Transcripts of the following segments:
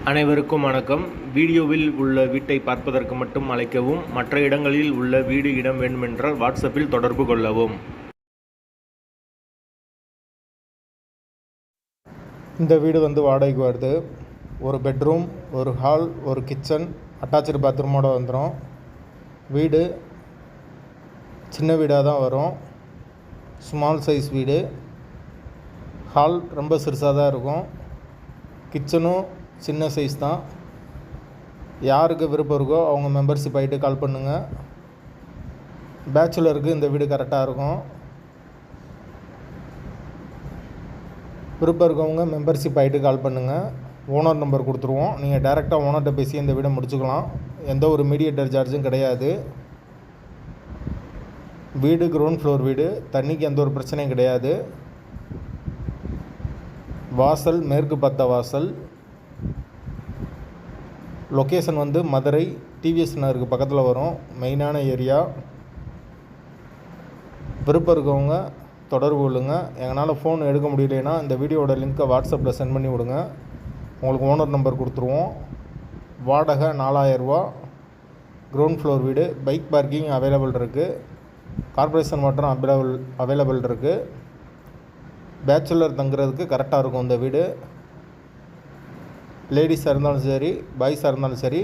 அனைவருக்கும் வணக்கம். வீடியோவில் உள்ள வீட்டை பார்ப்பதற்கு மட்டும் அழைக்கவும். மற்ற இடங்களில் உள்ள வீடு இடம் வேண்டுமென்றால் வாட்ஸ்அப்பில் தொடர்பு கொள்ளவும். இந்த வீடு வாடகைக்கு வருது. ஒரு பெட்ரூம், ஒரு ஹால், ஒரு கிச்சன், அட்டாச்சு பாத்ரூமோடு வந்துடும். வீடு சின்ன வீடாக தான் வரும். ஸ்மால் சைஸ் வீடு. ஹால் ரொம்ப சிறுசாக தான் இருக்கும். கிச்சனும் சின்ன சைஸ் தான். யாருக்கு விருப்பம் இருக்கோ அவங்க மெம்பர்ஷிப் ஆகிட்டு கால் பண்ணுங்கள். பேச்சுலருக்கு இந்த வீடு கரெக்டாக இருக்கும். விருப்பம் இருக்கவங்க மெம்பர்ஷிப் ஆகிட்டு கால் பண்ணுங்கள். ஓனர் நம்பர் கொடுத்துருவோம். நீங்கள் டைரெக்டாக ஓனர்கிட்ட பேசி இந்த வீடை முடிச்சுக்கலாம். எந்த ஒரு மீடியேட்டர் சார்ஜும் கிடையாது. வீடு கிரவுண்ட் ஃப்ளோர் வீடு. தண்ணிக்கு எந்த ஒரு பிரச்சனையும் கிடையாது. வாசல் மேற்கு பார்த்த வாசல். லொக்கேஷன் மதுரை டிவிஎஸ் நகருக்கு பக்கத்தில் வரும். மெயினான ஏரியா. விருப்பம் இருக்கவங்க தொடர்பு கொள்ளுங்க. எங்களால் ஃபோன் எடுக்க முடியலைன்னா இந்த வீடியோட லிங்க்கை வாட்ஸ்அப்பில் சென்ட் பண்ணி விடுங்க. உங்களுக்கு ஓனர் நம்பர் கொடுத்துருவோம். வாடகை 4000 ரூபா. கிரவுண்ட் ஃப்ளோர் வீடு. பைக் பார்க்கிங் அவைலபிள் இருக்குது. கார்பரேஷன் வாட்டரும் அவைலபிள் இருக்குது. பேச்சுலர் தங்குறதுக்கு கரெக்டாக இருக்கும் இந்த வீடு. லேடிஸாக இருந்தாலும் சரி, பாய்ஸாக இருந்தாலும் சரி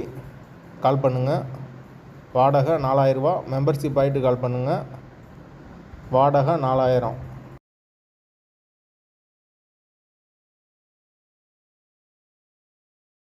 கால் பண்ணுங்கள். வாடகை 4000 ரூபா. மெம்பர்ஷிப் ஆகிட்டு கால் பண்ணுங்கள். வாடகை 4000.